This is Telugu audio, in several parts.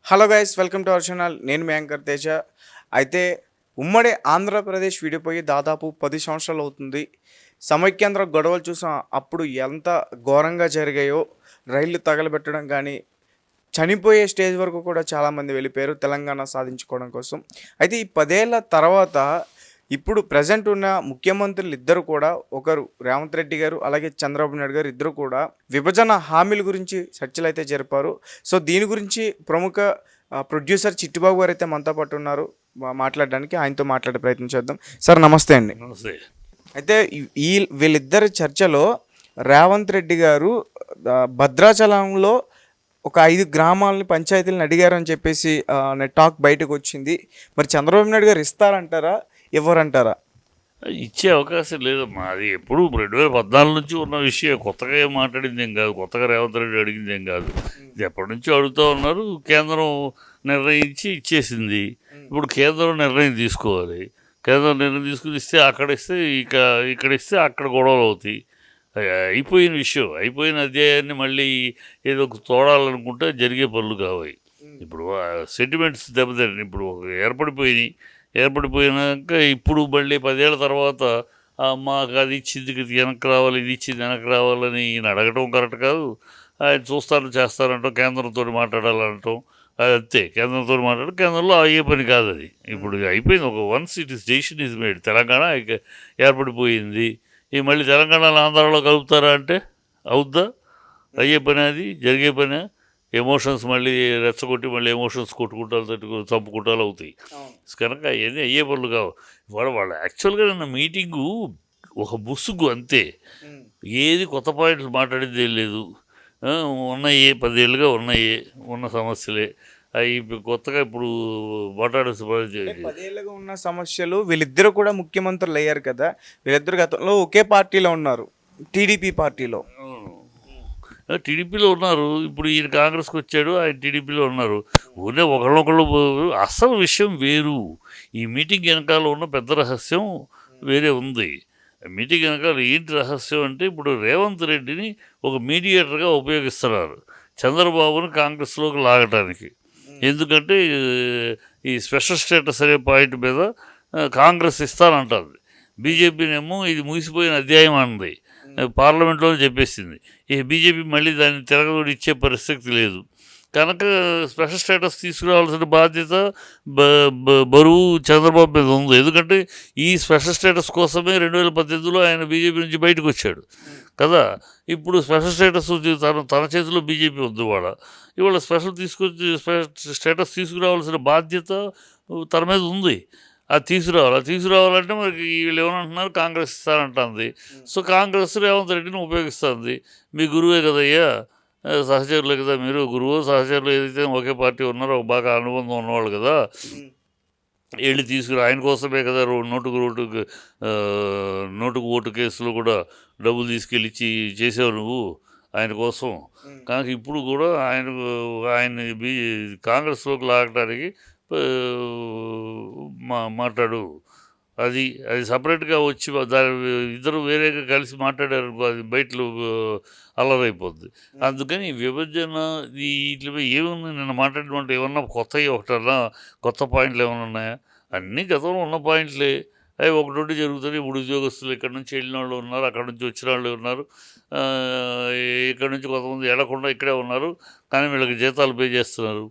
Hello guys, welcome to our channel. నేను మీ యాంకర్ తేజ. అయితే ఉమ్మడి ఆంధ్రప్రదేశ్ విడిపోయి దాదాపు 10 సంవత్సరాలు అవుతుంది. సమైక్యాంధ్ర గొడవలు చూసాం. అప్పుడు ఎంత ఘోరంగా జరిగాయో, రైళ్లు తగలబెట్టడం కానీ, చనిపోయే స్టేజ్ వరకు కూడా చాలామంది వెళ్ళిపోయారు తెలంగాణ సాధించుకోవడం కోసం. అయితే ఈ 10 ఏళ్ల తర్వాత ఇప్పుడు ప్రజెంట్ ఉన్న ముఖ్యమంత్రులు ఇద్దరు కూడా, ఒకరు రేవంత్ రెడ్డి గారు, అలాగే చంద్రబాబు నాయుడు గారు, ఇద్దరు కూడా విభజన హామీల గురించి చర్చలు అయితే జరిపారు. సో దీని గురించి ప్రముఖ ప్రొడ్యూసర్ చిట్టిబాబు గారు అయితే మనతో పాటు ఉన్నారు. మాట్లాడడానికి ఆయనతో మాట్లాడే ప్రయత్నం చేద్దాం. సార్ నమస్తే అండి. నమస్తే. అయితే ఈ వీళ్ళిద్దరి చర్చలో రేవంత్ రెడ్డి గారు భద్రాచలంలో ఒక 5 గ్రామాలని పంచాయతీలను అడిగారు అని చెప్పేసి టాక్ బయటకు వచ్చింది. మరి చంద్రబాబు నాయుడు గారు ఇస్తారంటారా, ఇవ్వరంటారా? ఇచ్చే అవకాశం లేదమ్మా. అది ఎప్పుడు 2014 నుంచి ఉన్న విషయం. కొత్తగా ఏం మాట్లాడింది ఏం కాదు, కొత్తగా రేవంత్ రెడ్డి అడిగింది ఏం కాదు. ఇది ఎప్పటి నుంచో అడుగుతూ ఉన్నారు. కేంద్రం నిర్ణయించి ఇచ్చేసింది. ఇప్పుడు కేంద్రం నిర్ణయం తీసుకోవాలి. కేంద్రం నిర్ణయం తీసుకుని ఇస్తే అక్కడ ఇస్తే ఇక్కడ ఇస్తే అక్కడ గొడవలు అవుతాయి. అయిపోయిన విషయం, అయిపోయిన అధ్యాయాన్ని మళ్ళీ ఏదో తోడాలనుకుంటే జరిగే పనులు కావాలి. ఇప్పుడు సెంటిమెంట్స్ దెబ్బతిని ఇప్పుడు ఏర్పడిపోయినాక ఇప్పుడు మళ్ళీ 10 ఏళ్ళ తర్వాత మాకు అది ఇచ్చింది వెనక్కి రావాలి, ఇది ఇచ్చింది వెనక్కి రావాలని ఈయన అడగటం కరెక్ట్ కాదు. ఆయన చేస్తారంటాం, కేంద్రంతో మాట్లాడాలంటాం. అది అంతే, కేంద్రంతో మాట్లాడి కేంద్రంలో అయ్యే పని కాదు అది. ఇప్పుడు అయిపోయింది. Once it is decision is made. Telangana ఏర్పడిపోయింది. ఈ మళ్ళీ తెలంగాణలో ఆంధ్రాలో కలుపుతారా అంటే అవుద్దా? అయ్యే పని, అది జరిగే పని. ఎమోషన్స్ మళ్ళీ రెచ్చగొట్టి మళ్ళీ ఎమోషన్స్ కొట్టుకుంటారు, చంపుకుంటారు అవుతాయి. కనుక అవన్నీ అయ్యే పనులు కావు. వాళ్ళు యాక్చువల్గా నిన్న మీటింగు ఒక ముసుగు అంతే. ఏది కొత్త పాయింట్లు మాట్లాడింది ఏం లేదు. ఉన్నాయి 10 ఏళ్ళుగా ఉన్న సమస్యలే అవి కొత్తగా ఇప్పుడు మాట్లాడాల్సిన 10 ఏళ్ళుగా ఉన్న సమస్యలు. వీళ్ళిద్దరూ కూడా ముఖ్యమంత్రులు అయ్యారు కదా. వీళ్ళిద్దరు గతంలో ఒకే పార్టీలో ఉన్నారు, టీడీపీ పార్టీలో. టీడీపీలో ఉన్నారు. ఇప్పుడు ఈయన కాంగ్రెస్కి వచ్చాడు, ఆయన టీడీపీలో ఉన్నారు. ఊరినే ఒకళ్ళొకళ్ళు. అసలు విషయం వేరు. ఈ మీటింగ్ వెనకాల ఉన్న పెద్ద రహస్యం వేరే ఉంది. మీటింగ్ వెనకాల ఏంటి రహస్యం అంటే, ఇప్పుడు రేవంత్ రెడ్డిని ఒక మీడియేటర్గా ఉపయోగిస్తున్నారు చంద్రబాబుని కాంగ్రెస్లోకి లాగటానికి. ఎందుకంటే ఈ స్పెషల్ స్టేటస్ అనే పాయింట్ మీద కాంగ్రెస్ ఇస్తానంటుంది. బీజేపీనేమో ఇది ముగిసిపోయిన అధ్యాయం అన్నది, పార్లమెంట్లోనే చెప్పేసింది. ఈ బీజేపీ మళ్ళీ దాన్ని తిరగదోడి ఇచ్చే పరిస్థితి లేదు. కనుక స్పెషల్ స్టేటస్ తీసుకురావాల్సిన బాధ్యత, బరువు చంద్రబాబు మీద ఉంది. ఎందుకంటే ఈ స్పెషల్ స్టేటస్ కోసమే 2018లో ఆయన బీజేపీ నుంచి బయటకు వచ్చాడు కదా. ఇప్పుడు స్పెషల్ స్టేటస్ తన చేతిలో బీజేపీ ఉంది. ఇవాళ స్టేటస్ తీసుకురావాల్సిన బాధ్యత తన మీద ఉంది. అది తీసుకురావాలంటే మనకి వీళ్ళు ఏమనంటున్నారు, కాంగ్రెస్ ఇస్తానంటుంది. సో కాంగ్రెస్ రేవంత్ రెడ్డిని ఉపయోగిస్తుంది. మీ గురువే కదయ్యా, సహచరులే కదా మీరు. గురువు సహచరులు ఏదైతే ఒకే పార్టీ ఉన్నారో, బాగా అనుబంధం ఉన్నవాళ్ళు కదా, వెళ్ళి ఆయన కోసమే కదా నోటుకు ఓటు కేసులో కూడా డబ్బులు తీసుకెళ్ళి ఇచ్చి చేసావు నువ్వు ఆయన కోసం. కనుక ఇప్పుడు కూడా ఆయన కాంగ్రెస్లోకి లాగడానికి మాట్లాడు. అది సపరేట్గా వచ్చి ఇద్దరు వేరేగా కలిసి మాట్లాడారు, అది బయటలో అల్లరైపోద్ది. అందుకని విభజన వీటిపై ఏముంది నిన్న మాట్లాడమంటే ఏమన్నా కొత్త పాయింట్లు ఏమైనా ఉన్నాయా? అన్నీ గతంలో ఉన్న పాయింట్లే. అవి ఒకటి జరుగుతుంది. ఇప్పుడు ఉద్యోగస్తులు ఇక్కడ నుంచి వెళ్ళిన వాళ్ళు ఉన్నారు, అక్కడ నుంచి వచ్చిన వాళ్ళు ఉన్నారు, ఇక్కడ నుంచి కొంతమంది వెళ్ళకుండా ఇక్కడే ఉన్నారు, కానీ వీళ్ళకి జీతాలు పే చేస్తున్నారు.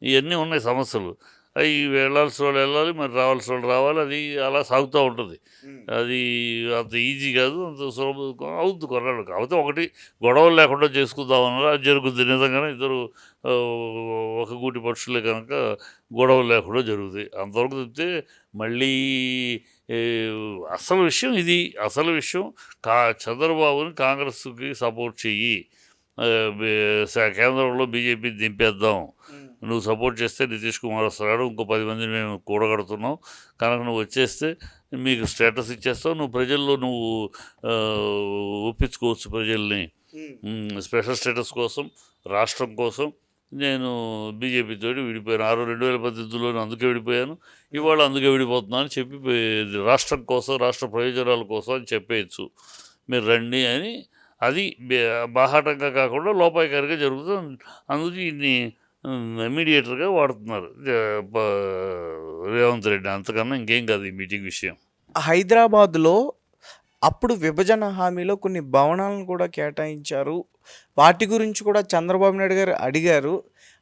ఇవన్నీ ఉన్నాయి సమస్యలు. అవి వెళ్ళాల్సిన వాళ్ళు వెళ్ళాలి, మరి రావాల్సిన వాళ్ళు రావాలి. అది అలా సాగుతూ ఉంటుంది. అది అంత ఈజీ కాదు, అంత సులభం అవుద్ది కొన్నాళ్ళు. కాకపోతే ఒకటి, గొడవలు లేకుండా చేసుకుందామన్నారు. అది జరుగుద్ది నిజంగానే. ఇద్దరు ఒక గూటి పక్షులే కనుక గొడవలు లేకుండా జరుగుతాయి. అంతవరకు చెప్తే మళ్ళీ అసలు విషయం ఇది. అసలు విషయం చంద్రబాబుని కాంగ్రెస్కి సపోర్ట్ చెయ్యి, కేంద్రంలో బీజేపీ దింపేద్దాం. నువ్వు సపోర్ట్ చేస్తే నితీష్ కుమార్ వస్తున్నాడు, ఇంకో 10 మందిని మేము కూడగడుతున్నాం, కనుక నువ్వు వచ్చేస్తే మీకు స్టేటస్ ఇచ్చేస్తావు, నువ్వు ప్రజల్లో ఒప్పించుకోవచ్చు ప్రజల్ని. స్పెషల్ స్టేటస్ కోసం, రాష్ట్రం కోసం నేను బీజేపీతో విడిపోయాను. 2018లోనే అందుకే విడిపోయాను, ఇవాళ అందుకే విడిపోతున్నాను అని చెప్పి రాష్ట్రం కోసం, రాష్ట్ర ప్రయోజనాల కోసం అని చెప్పేయచ్చు. మీరు రండి అని. అది బాహాటంగా కాకుండా లోపాయికారిగా జరుగుతుంది. అందుకే ఇన్ని మీడియేటర్గా వాడుతున్నారు రేవంత్ రెడ్డి. అంతకన్నా ఇంకేం కాదు ఈ మీటింగ్ విషయం. హైదరాబాద్లో అప్పుడు విభజన హామీలో కొన్ని భవనాలను కూడా కేటాయించారు. వాటి గురించి కూడా చంద్రబాబు నాయుడు గారు అడిగారు.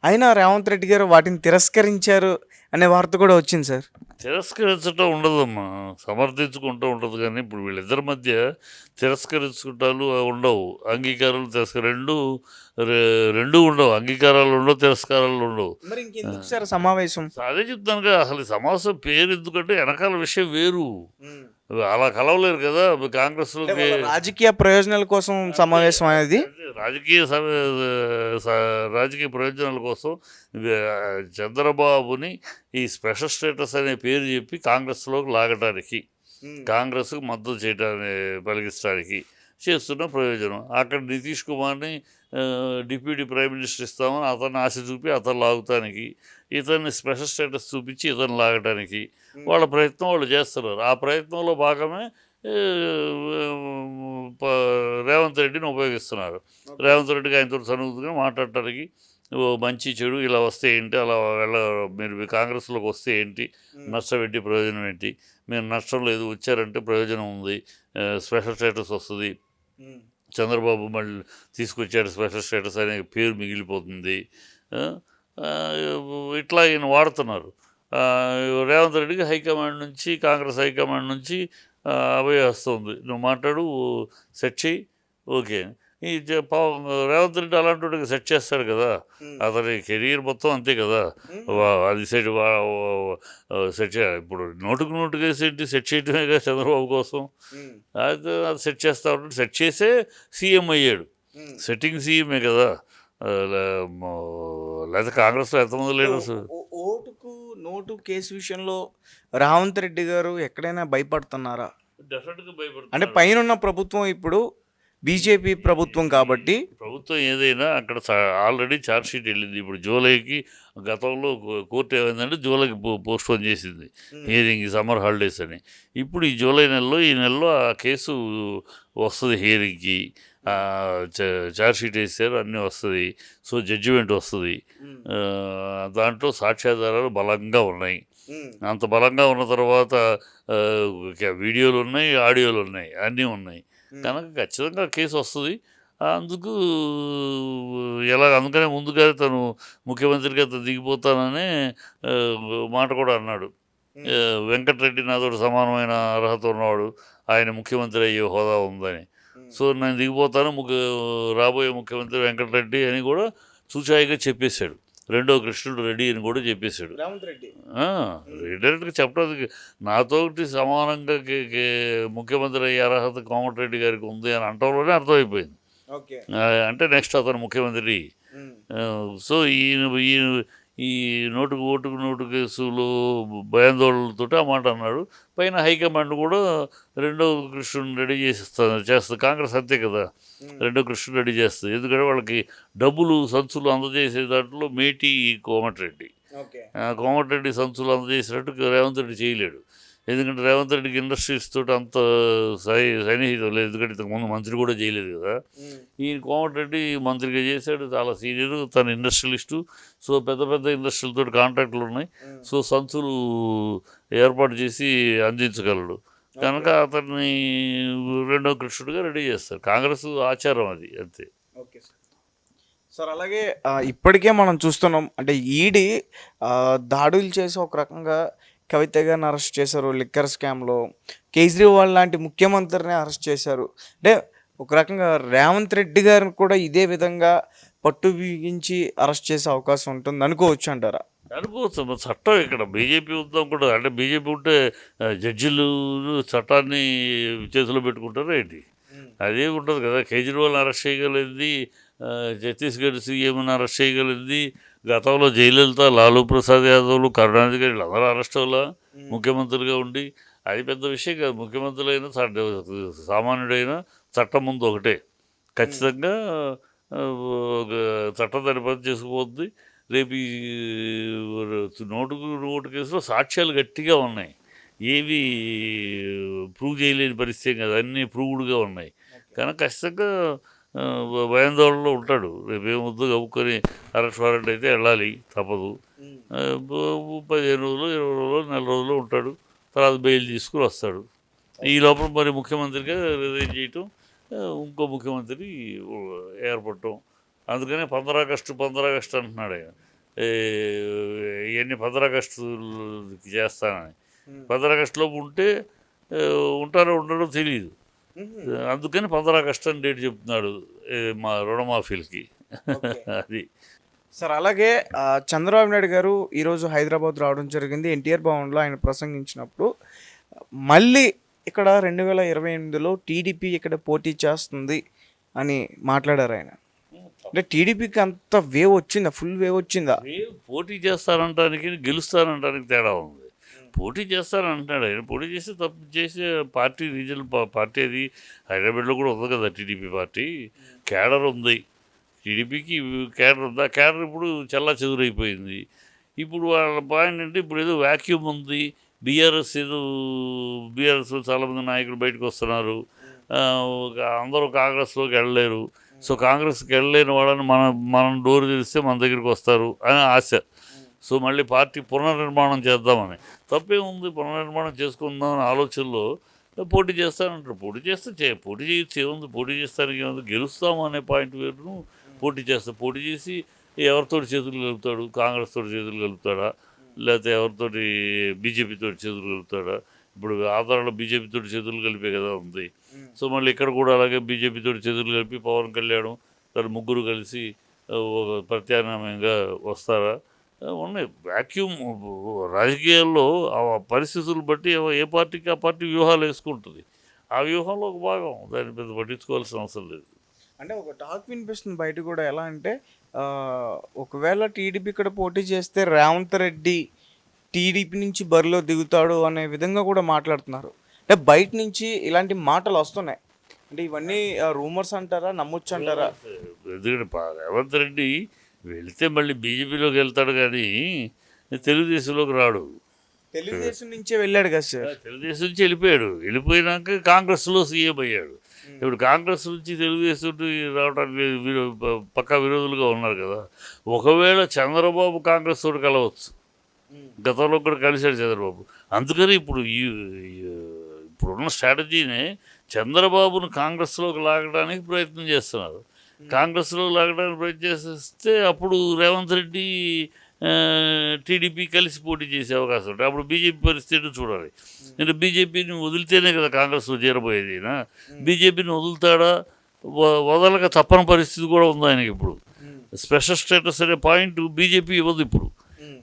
అయినా రేవంత్ రెడ్డి గారు వాటిని తిరస్కరించారు అనే వార్త కూడా వచ్చింది సార్. తిరస్కరించటం ఉండదమ్మా, సమర్థించుకుంటూ ఉంటుంది. కానీ ఇప్పుడు వీళ్ళిద్దరి మధ్య తిరస్కరించుకుంటాలు ఉండవు, అంగీకారాలు రెండు ఉండవు. అంగీకారాలు ఉండవు, తిరస్కారాలు ఉండవు. మరి ఇంకెందుకు సార్ సమావేశం? అదే చెప్తాను కదా, అసలు ఈ సమావేశం పేరు ఎందుకంటే వెనకాల విషయం వేరు. అలా కలవలేరు కదా కాంగ్రెస్లోకి. రాజకీయ ప్రయోజనాల కోసం సమావేశం అనేది. రాజకీయ ప్రయోజనాల కోసం చంద్రబాబుని ఈ స్పెషల్ స్టేటస్ అనే పేరు చెప్పి కాంగ్రెస్లోకి లాగటానికి, కాంగ్రెస్కు మద్దతు చేయడానికి, పలికించడానికి చేస్తున్న ప్రయోజనం. అక్కడ నితీష్ కుమార్ని డిప్యూటీ ప్రైమ్ మినిస్టర్ ఇస్తామని అతన్ని ఆశ చూపి అతను లాగుతానికి, ఇతన్ని స్పెషల్ స్టేటస్ చూపించి ఇతను లాగటానికి వాళ్ళ ప్రయత్నం వాళ్ళు చేస్తున్నారు. ఆ ప్రయత్నంలో భాగమే రేవంత్ రెడ్డిని ఉపయోగిస్తున్నారు. రేవంత్ రెడ్డికి ఆయనతో సన్నిహితంగా మాట్లాడటానికి, మంచి చెడు ఇలా వస్తే ఏంటి, అలా మీరు కాంగ్రెస్లోకి వస్తే ఏంటి, నష్టం ఏంటి, ప్రయోజనం ఏంటి, మీరు నష్టం లేదు, వచ్చారంటే ప్రయోజనం ఉంది, స్పెషల్ స్టేటస్ వస్తుంది, చంద్రబాబు మళ్ళీ తీసుకొచ్చాడు స్పెషల్ స్టేటస్ అనే పేరు మిగిలిపోతుంది, ఇట్లా ఈయన వాడుతున్నారు. రేవంత్ రెడ్డికి హైకమాండ్ నుంచి, కాంగ్రెస్ హైకమాండ్ నుంచి అభయ వస్తుంది, నువ్వు మాట్లాడు, సెట్ చేయి, ఓకే. ఈ రేవంత్ రెడ్డి అలాంటి సెట్ చేస్తాడు కదా, అతని కెరీర్ మొత్తం అంతే కదా. అది సెట్ చేయాలి. ఇప్పుడు నోటుకు వేసేంటి, సెట్ చేయటమే కదా చంద్రబాబు కోసం. అది సెట్ చేస్తా ఉంటాడు. సెట్ చేసే సీఎం అయ్యాడు, సెట్టింగ్ సీఎంఏ కదా. లేదా కాంగ్రెస్లో ఎంతమంది లీడర్స్. ఓటుకు నోటు కేసు విషయంలో రేవంత్ రెడ్డి గారు ఎక్కడైనా భయపడుతున్నారా? డెఫినెట్గా భయపడుతుంది. అంటే పైన ప్రభుత్వం ఇప్పుడు బీజేపీ ప్రభుత్వం కాబట్టి, ప్రభుత్వం ఏదైనా అక్కడ ఆల్రెడీ ఛార్జ్షీట్ వెళ్ళింది. ఇప్పుడు జూలైకి, గతంలో కోర్టు ఏమైందంటే జూలైకి పోస్ట్పోన్ చేసింది హియరింగ్, సమ్మర్ హాలిడేస్ అని. ఇప్పుడు ఈ జూలై నెలలో, ఈ నెలలో ఆ కేసు వస్తుంది హియరింగ్కి. ఛార్జ్షీట్ వేసారు, అన్నీ వస్తుంది. సో జడ్జిమెంట్ వస్తుంది. దాంట్లో సాక్ష్యాధారాలు బలంగా ఉన్నాయి. అంత బలంగా ఉన్న తర్వాత వీడియోలు ఉన్నాయి, ఆడియోలు ఉన్నాయి, అన్నీ ఉన్నాయి కనుక ఖచ్చితంగా కేసు వస్తుంది. అందుకు అందుకనే ముందుగా తను ముఖ్యమంత్రిగా దిగిపోతాననే మాట కూడా అన్నాడు. వెంకటరెడ్డి నాతో సమానమైన అర్హత ఉన్నవాడు, ఆయన ముఖ్యమంత్రి అయ్యే హోదా ఉందని. సో నేను దిగిపోతాను, రాబోయే ముఖ్యమంత్రి వెంకటరెడ్డి అని కూడా సూచాయిగా చెప్పేశాడు. రెండో కృష్ణుడు రెడ్డి అని కూడా చెప్పేశాడు. డైరెక్ట్గా చెప్పడానికి నాతో సమానంగా ముఖ్యమంత్రి అయ్యే అర్హత కోమటిరెడ్డి గారికి ఉంది అని అంటంలోనే అర్థమైపోయింది. అంటే నెక్స్ట్ అతను ముఖ్యమంత్రి. సో ఈ ఓటుకు కేసులు భయాందోళనలతో ఆ మాట అన్నాడు. పైన హైకమాండ్ కూడా రెండో కృష్ణుని రెడీ చేస్తుంది. కాంగ్రెస్ అంతే కదా, రెండో కృష్ణుని రెడీ చేస్తుంది. ఎందుకంటే వాళ్ళకి డబ్బులు సంచులు అందజేసే దాంట్లో మేటి కోమటిరెడ్డి. కోమటిరెడ్డి సంచులు అందజేసినట్టు రేవంత్ రెడ్డి చేయలేడు. ఎందుకంటే రేవంత్ రెడ్డికి ఇండస్ట్రీస్ తోటి అంత సన్నిహితం లేదు. ఎందుకంటే ఇంతకుముందు మంత్రి కూడా చేయలేదు కదా. ఈయన కోమటిరెడ్డి మంత్రిగా చేశాడు, చాలా సీనియర్, తన ఇండస్ట్రియలిస్టు. సో పెద్ద పెద్ద ఇండస్ట్రీలతో కాంట్రాక్టులు ఉన్నాయి. సో సంచులు ఏర్పాటు చేసి అందించగలడు కనుక అతన్ని రెండో కృష్ణుడిగా రెడీ చేస్తారు. కాంగ్రెస్ ఆచారం అది, అంతే. Okay sir. అలాగే ఇప్పటికే మనం చూస్తున్నాం, అంటే ఈడీ దాడులు చేసి ఒక రకంగా కవిత గారిని అరెస్ట్ చేశారు లిక్కర్ స్కామ్లో. కేజ్రీవాల్ లాంటి ముఖ్యమంత్రిని అరెస్ట్ చేశారు. అంటే ఒక రకంగా రేవంత్ రెడ్డి గారిని కూడా ఇదే విధంగా పట్టు బిగించి అరెస్ట్ చేసే అవకాశం ఉంటుంది అనుకోవచ్చు అంటారా? అనుకోవచ్చు. చట్టం ఇక్కడ బీజేపీ ఉందాం కూడా, అంటే బీజేపీ ఉంటే జడ్జిలు చట్టాన్ని చేతిలో పెట్టుకుంటారు ఏంటి? అదే ఉంటుంది కదా. కేజ్రీవాల్ని అరెస్ట్ చేయగలిగింది, ఛత్తీస్గఢ్ సీఎంని అరెస్ట్ చేయగలిగింది. గతంలో జయలలిత, లాలూ ప్రసాద్ యాదవ్లు, కరుణానిధి గారు వీళ్ళందరూ అరెస్ట్ అవ్వాలా ముఖ్యమంత్రిగా ఉండి? అది పెద్ద విషయం కాదు. ముఖ్యమంత్రులైనా సామాన్యుడైనా చట్టం ముందు ఒకటే. ఖచ్చితంగా చట్టం దాని పని చేసుకుపోతుంది. రేపు ఈ నోటు కేసులో సాక్ష్యాలు గట్టిగా ఉన్నాయి, ఏవి ప్రూవ్ చేయలేని పరిస్థితి కదా, అన్నీ ప్రూవ్డ్గా ఉన్నాయి కనుక ఖచ్చితంగా భయాందోళనలో ఉంటాడు. రేపు ఏమొద్దు కప్పుకొని అరెస్ట్ వారెంట్ అయితే వెళ్ళాలి తప్పదు. 15 రోజులు 20 రోజులు నెల రోజులు ఉంటాడు. తర్వాత బెయిల్ తీసుకుని వస్తాడు. ఈ లోపల మరి ముఖ్యమంత్రిగా రిజైన్ చేయటం, ఇంకో ముఖ్యమంత్రి ఏర్పడటం. అందుకనే 15 ఆగస్టు అంటున్నాడు ఆయన. ఇవన్నీ 15 ఆగస్టు చేస్తానని. 15 ఆగస్టులోపు ఉంటే ఉంటారో ఉండడో తెలియదు. అందుకని 15 ఆగస్టు అని డేట్ చెప్తున్నాడు మా రుణమాఫీలకి. అది సార్. అలాగే చంద్రబాబు నాయుడు గారు ఈరోజు హైదరాబాద్ రావడం జరిగింది. ఎన్టీఆర్ భవన్లో ఆయన ప్రసంగించినప్పుడు మళ్ళీ ఇక్కడ 2028లో టీడీపీ ఇక్కడ పోటీ చేస్తుంది అని మాట్లాడారు ఆయన. అంటే టీడీపీకి అంత వేవ్ వచ్చిందా? ఫుల్ వేవ్ వచ్చిందా? పోటీ చేస్తారంటానికి గెలుస్తారంటానికి తేడా ఉంది. పోటీ చేస్తారంటున్నాడు ఆయన. పోటీ చేస్తే తప్పు చేసే పార్టీ రీజనల్ పార్టీ అది హైదరాబాద్లో కూడా ఉంది కదా టీడీపీ పార్టీ. క్యాడర్ ఉంది టీడీపీకి. క్యాడర్ ఉంది. ఆ క్యాడర్ ఇప్పుడు చల్లా చెదురైపోయింది. ఇప్పుడు వాళ్ళ పాయింట్ అంటే ఇప్పుడు ఏదో వ్యాక్యూమ్ ఉంది. బీఆర్ఎస్ చాలామంది నాయకులు బయటకు వస్తున్నారు. అందరూ కాంగ్రెస్లోకి వెళ్ళలేరు. సో కాంగ్రెస్కి వెళ్ళలేని వాళ్ళని మనం డోర్ తెరిస్తే మన దగ్గరికి వస్తారు అని ఆశ. సో మళ్ళీ పార్టీ పునర్నిర్మాణం చేద్దామని. తప్పేముంది, పునర్నిర్మాణం చేసుకుందాం అనే ఆలోచనలో పోటీ చేస్తానంటారు. పోటీ చేయొచ్చు, ఏముంది, పోటీ చేస్తానికి ఏముంది, గెలుస్తాము అనే పాయింట్ వేరును పోటీ చేసి ఎవరితోటి చేతులు కలుపుతాడు? కాంగ్రెస్ తోటి చేతులు కలుపుతాడా, లేకపోతే ఎవరితోటి బీజేపీతో చేతులు కలుపుతాడా? ఇప్పుడు ఆంధ్రాలో బీజేపీతో చేతులు కలిపే కదా ఉంది. సో మళ్ళీ ఇక్కడ కూడా అలాగే బీజేపీతో చేతులు కలిపి పవన్ కళ్యాణ్ తను ముగ్గురు కలిసి ఒక ప్రత్యామ్నాయంగా వస్తారా? ఉన్నాయి. వ్యాక్యూమ్ రాజకీయాల్లో ఆ పరిస్థితులు బట్టి ఏ పార్టీకి ఆ పార్టీ వ్యూహాలు వేసుకుంటుంది. ఆ వ్యూహంలో ఒక భాగం. దాన్ని పెద్ద పట్టించుకోవాల్సిన అవసరం లేదు. అంటే ఒక టాక్ వినిపిస్తుంది బయట కూడా. ఎలా అంటే ఒకవేళ టీడీపీ ఇక్కడ పోటీ చేస్తే రేవంత్ రెడ్డి టీడీపీ నుంచి బరిలో దిగుతాడు అనే విధంగా కూడా మాట్లాడుతున్నారు. అంటే బయట నుంచి ఇలాంటి మాటలు వస్తున్నాయి. అంటే ఇవన్నీ రూమర్స్ అంటారా, నమ్మొచ్చు అంటారా? ఎందుకంటే రేవంత్ రెడ్డి వెళితే మళ్ళీ బీజేపీలోకి వెళ్తాడు కానీ తెలుగుదేశంలోకి రాడు. తెలుగుదేశం నుంచే వెళ్ళాడు కదా సార్. తెలుగుదేశం నుంచి వెళ్ళిపోయినాక కాంగ్రెస్లో సీఎం అయ్యాడు. ఇప్పుడు కాంగ్రెస్ నుంచి తెలుగుదేశం రావడానికి పక్కా విరోధులుగా ఉన్నారు కదా. ఒకవేళ చంద్రబాబు కాంగ్రెస్ తోటి కలవచ్చు. గతంలో కూడా కలిశాడు చంద్రబాబు. అందుకని ఇప్పుడున్న స్ట్రాటజీనే చంద్రబాబును కాంగ్రెస్లోకి లాగడానికి ప్రయత్నం చేస్తున్నారు. కాంగ్రెస్లో లాగడానికి ప్రయత్నం చేస్తే అప్పుడు రేవంత్ రెడ్డి టీడీపీ కలిసి పోటీ చేసే అవకాశం ఉంటుంది. అప్పుడు బీజేపీ పరిస్థితి చూడాలి. అంటే బీజేపీని వదిలితేనే కదా కాంగ్రెస్లో చేరబోయేది. బీజేపీని వదులుతాడా, వదలక తప్పని పరిస్థితి కూడా ఉంది ఆయనకి. ఇప్పుడు స్పెషల్ స్టేటస్ అనే పాయింట్ బీజేపీ ఇవ్వదు. ఇప్పుడు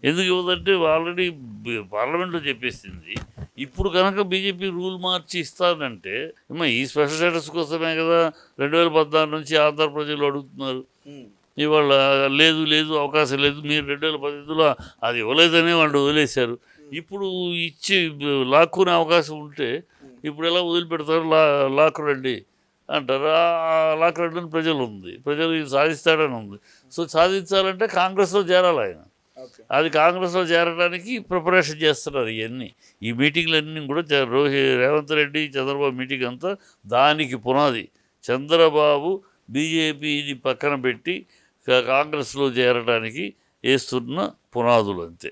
ఎందుకు ఇవ్వదంటే ఆల్రెడీ పార్లమెంట్లో చెప్పేసింది. ఇప్పుడు కనుక బీజేపీ రూల్ మార్చి ఇస్తానంటే ఈ స్పెషల్ స్టేటస్ కోసమే కదా 2014 నుంచి ఆంధ్ర ప్రజలు అడుగుతున్నారు. ఇవాళ లేదు అవకాశం లేదు, మీరు 2018లో అది ఇవ్వలేదనే వాళ్ళు వదిలేశారు. ఇప్పుడు ఇచ్చి లాక్కునే అవకాశం ఉంటే ఇప్పుడు ఎలా వదిలిపెడతారు? లాక్కురండి అంటారు. లాక్కురండి ప్రజలు ఇది సాధిస్తాడని ఉంది. సో సాధించాలంటే కాంగ్రెస్లో చేరాలి ఆయన. అది కాంగ్రెస్లో చేరడానికి ప్రిపరేషన్ చేస్తున్నారు. ఇవన్నీ ఈ మీటింగ్లన్నీ కూడా రేవంత్ రెడ్డి చంద్రబాబు మీటింగ్ అంతా దానికి పునాది. చంద్రబాబు బీజేపీని పక్కన పెట్టి కాంగ్రెస్లో చేరడానికి వేస్తున్న పునాదులు అంతే.